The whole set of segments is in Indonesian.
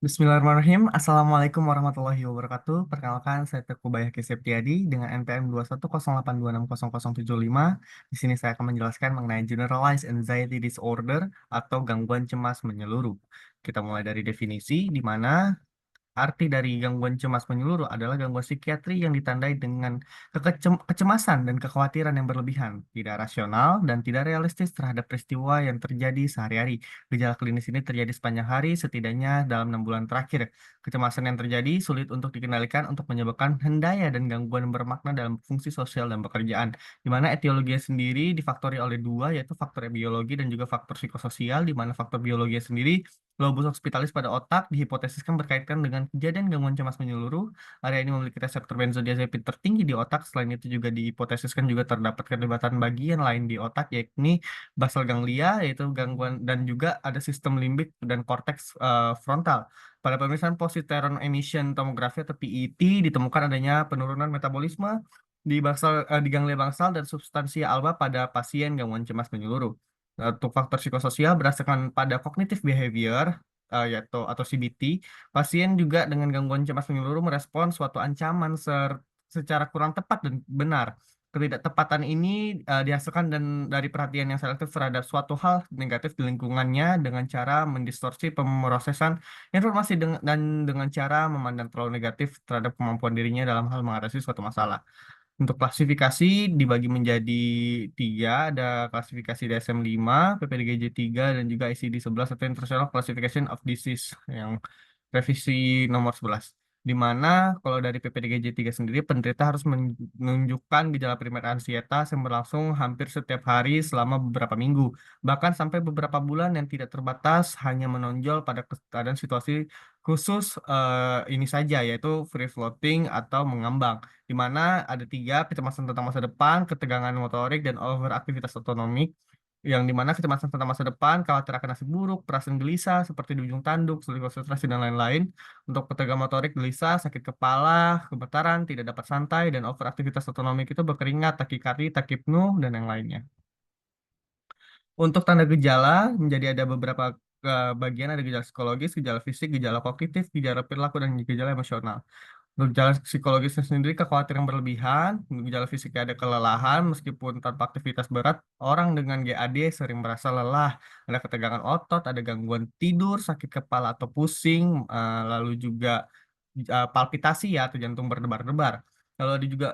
Bismillahirrahmanirrahim. Assalamualaikum warahmatullahi wabarakatuh. Perkenalkan, saya Teguh Bayaki Septiadi dengan NPM 21082600075. Di sini saya akan menjelaskan mengenai Generalized Anxiety Disorder atau gangguan cemas menyeluruh. Kita mulai dari definisi, di mana arti dari gangguan cemas menyeluruh adalah gangguan psikiatri yang ditandai dengan kecemasan dan kekhawatiran yang berlebihan, tidak rasional, dan tidak realistis terhadap peristiwa yang terjadi sehari-hari. Gejala klinis ini terjadi sepanjang hari, setidaknya dalam 6 bulan terakhir. Kecemasan yang terjadi sulit untuk dikendalikan untuk menyebabkan hendaya dan gangguan bermakna dalam fungsi sosial dan pekerjaan, di mana etiologinya sendiri difaktori oleh dua, yaitu faktor biologi dan juga faktor psikososial, di mana faktor biologi sendiri lobus occipitalis pada otak dihipotesiskan berkaitan dengan kejadian gangguan cemas menyeluruh. Area ini memiliki reseptor benzodiazepin tertinggi di otak. Selain itu juga dihipotesiskan juga terdapat keterlibatan bagian lain di otak, yakni basal ganglia, yaitu gangguan, dan juga ada sistem limbik dan korteks frontal. Pada pemeriksaan positron emission tomografi atau PET ditemukan adanya penurunan metabolisme di ganglia bangsal dan substansi alba pada pasien gangguan cemas menyeluruh. Untuk faktor psikososial berdasarkan pada cognitive behavior, yaitu atau CBT, pasien juga dengan gangguan cemas menyeluruh merespon suatu ancaman secara kurang tepat dan benar. Ketidaktepatan ini dihasilkan dan dari perhatian yang selektif terhadap suatu hal negatif di lingkungannya dengan cara mendistorsi pemrosesan informasi dan dengan cara memandang terlalu negatif terhadap kemampuan dirinya dalam hal mengatasi suatu masalah. Untuk klasifikasi dibagi menjadi tiga, ada klasifikasi DSM-5, PPDGJ-3, dan juga ICD-11 atau International Classification of Disease yang revisi nomor 11. Di mana kalau dari PPDGJ-3 sendiri penderita harus menunjukkan gejala primer ansietas yang berlangsung hampir setiap hari selama beberapa minggu, bahkan sampai beberapa bulan yang tidak terbatas hanya menonjol pada keadaan situasi khusus ini saja, yaitu free floating atau mengambang, di mana ada tiga: kecemasan tentang masa depan, ketegangan motorik, dan overaktivitas otonomik. Yang dimana kecemasan tentang masa depan, khawatir akan nasib buruk, perasaan gelisah seperti di ujung tanduk, sulit konsentrasi, dan lain-lain. Untuk ketegangan motorik, gelisah, sakit kepala, gemetaran, tidak dapat santai, dan overaktivitas otonomik itu berkeringat, takikardi, takipnu, dan yang lainnya. Untuk tanda gejala, menjadi ada beberapa bagian, ada gejala psikologis, gejala fisik, gejala kognitif, gejala perilaku, dan gejala emosional. Untuk gejala psikologisnya sendiri, kekhawatiran berlebihan. Untuk gejala fisiknya ada kelelahan, meskipun tanpa aktivitas berat. Orang dengan GAD sering merasa lelah, ada ketegangan otot, ada gangguan tidur, sakit kepala atau pusing, lalu juga palpitasi ya atau jantung berdebar-debar. Lalu ada juga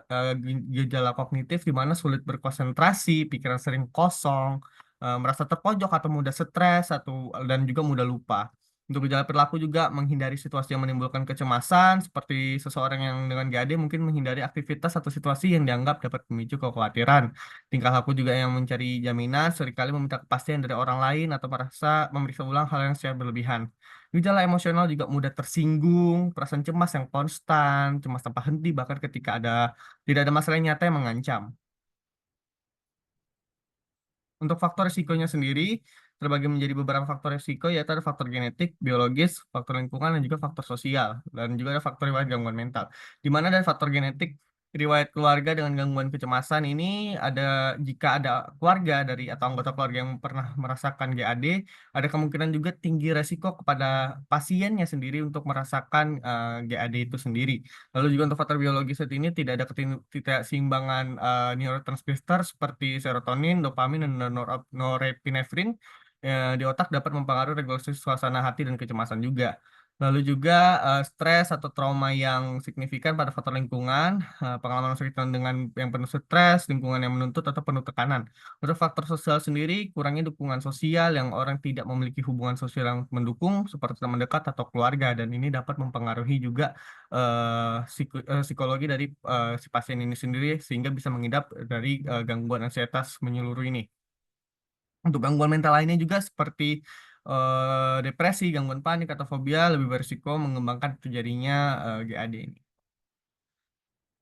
gejala kognitif di mana sulit berkonsentrasi, pikiran sering kosong, merasa terpojok atau mudah stres dan juga mudah lupa. Untuk gejala perilaku juga menghindari situasi yang menimbulkan kecemasan, seperti seseorang yang dengan GAD mungkin menghindari aktivitas atau situasi yang dianggap dapat memicu kekhawatiran. Tingkah laku juga yang mencari jaminan, seringkali meminta kepastian dari orang lain atau merasa memeriksa ulang hal yang secara berlebihan. Gejala emosional juga mudah tersinggung, perasaan cemas yang konstan, cemas tanpa henti, bahkan ketika tidak ada masalah nyata yang mengancam. Untuk faktor risikonya sendiri, terbagi menjadi beberapa faktor risiko, yaitu ada faktor genetik, biologis, faktor lingkungan, dan juga faktor sosial. Dan juga ada faktor riwayat gangguan mental. Di mana dari faktor genetik, riwayat keluarga dengan gangguan kecemasan ini ada, jika ada keluarga dari atau anggota keluarga yang pernah merasakan GAD, ada kemungkinan juga tinggi resiko kepada pasiennya sendiri untuk merasakan GAD itu sendiri. Lalu juga untuk faktor biologis saat ini tidak ada ketidakseimbangan neurotransmitter seperti serotonin, dopamin, dan norepinefrin di otak dapat mempengaruhi regulasi suasana hati dan kecemasan juga. Lalu juga stres atau trauma yang signifikan pada faktor lingkungan, pengalaman masa kecil dengan yang penuh stres, lingkungan yang menuntut atau penuh tekanan. Untuk faktor sosial sendiri, kurangnya dukungan sosial yang orang tidak memiliki hubungan sosial yang mendukung seperti teman dekat atau keluarga, dan ini dapat mempengaruhi juga psikologi dari si pasien ini sendiri sehingga bisa mengidap dari gangguan ansietas menyeluruh ini. Untuk gangguan mental lainnya juga seperti depresi, gangguan panik atau fobia lebih berisiko mengembangkan terjadinya GAD ini.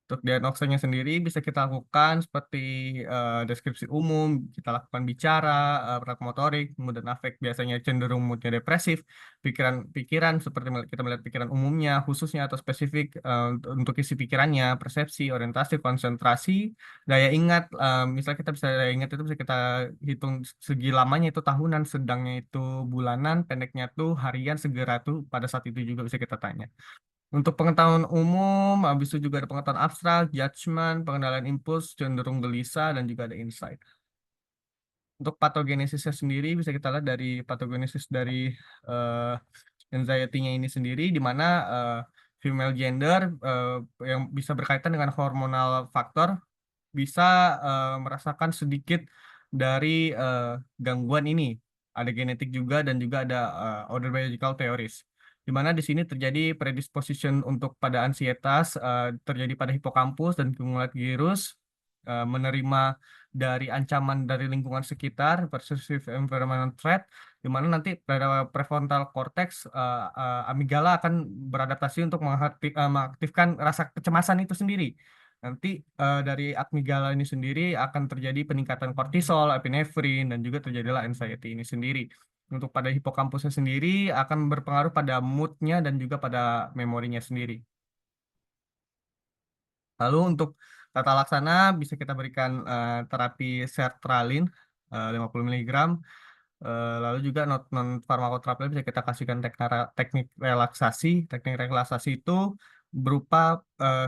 Untuk diagnosanya sendiri bisa kita lakukan seperti deskripsi umum, kita lakukan bicara, praktek motorik, mood dan afek biasanya cenderung moodnya depresif, pikiran-pikiran seperti kita melihat pikiran umumnya, khususnya atau spesifik untuk isi pikirannya, persepsi, orientasi, konsentrasi, daya ingat, misalnya kita bisa daya ingat itu bisa kita hitung segi lamanya itu tahunan, sedangnya itu bulanan, pendeknya tuh harian, segera tuh pada saat itu juga bisa kita tanya. Untuk pengetahuan umum, habis itu juga ada pengetahuan abstrak, judgment, pengendalian impuls, cenderung gelisah, dan juga ada insight. Untuk patogenesisnya sendiri bisa kita lihat dari patogenesis dari eh, anxiety-nya ini sendiri, di mana female gender yang bisa berkaitan dengan hormonal faktor bisa merasakan sedikit dari gangguan ini. Ada genetik juga dan juga ada other biological theories. Di mana di sini terjadi predisposition untuk pada ansietas terjadi pada hipokampus dan cumulative gyrus menerima dari ancaman dari lingkungan sekitar, pervasive environmental threat, di mana nanti pada prefrontal cortex amigdala akan beradaptasi untuk mengaktifkan rasa kecemasan itu sendiri. Nanti dari amigdala ini sendiri akan terjadi peningkatan kortisol, epinefrin, dan juga terjadilah anxiety ini sendiri. Untuk pada hipokampusnya sendiri akan berpengaruh pada moodnya dan juga pada memorinya sendiri. Lalu untuk tata laksana bisa kita berikan terapi sertralin 50 mg. Lalu juga non farmakoterapi bisa kita kasihkan teknik relaksasi. Teknik relaksasi itu berupa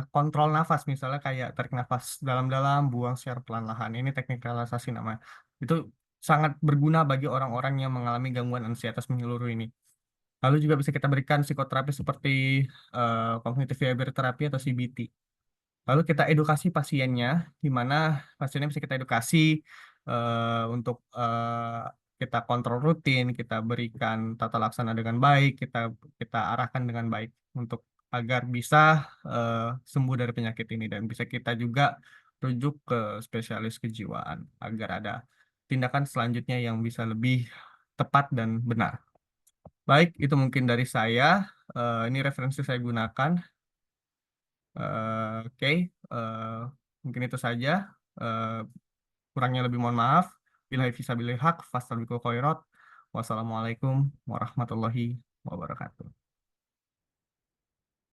kontrol nafas, misalnya kayak tarik nafas dalam-dalam, buang secara perlahan-lahan. Ini teknik relaksasi namanya. Itu sangat berguna bagi orang-orang yang mengalami gangguan ansietas menyeluruh ini. Lalu juga bisa kita berikan psikoterapi seperti cognitive behavior therapy atau CBT. Lalu kita edukasi pasiennya, di mana pasiennya bisa kita edukasi untuk kita kontrol rutin, kita berikan tata laksana dengan baik, kita kita arahkan dengan baik untuk agar bisa eh, sembuh dari penyakit ini dan bisa kita juga rujuk ke spesialis kejiwaan agar ada tindakan selanjutnya yang bisa lebih tepat dan benar. Baik, itu mungkin dari saya. Ini referensi saya gunakan. Oke, eh, mungkin itu saja. Eh, Kurangnya lebih mohon maaf. Billahi fisabilillah haq, fastabikul khairat. Wassalamualaikum warahmatullahi wabarakatuh.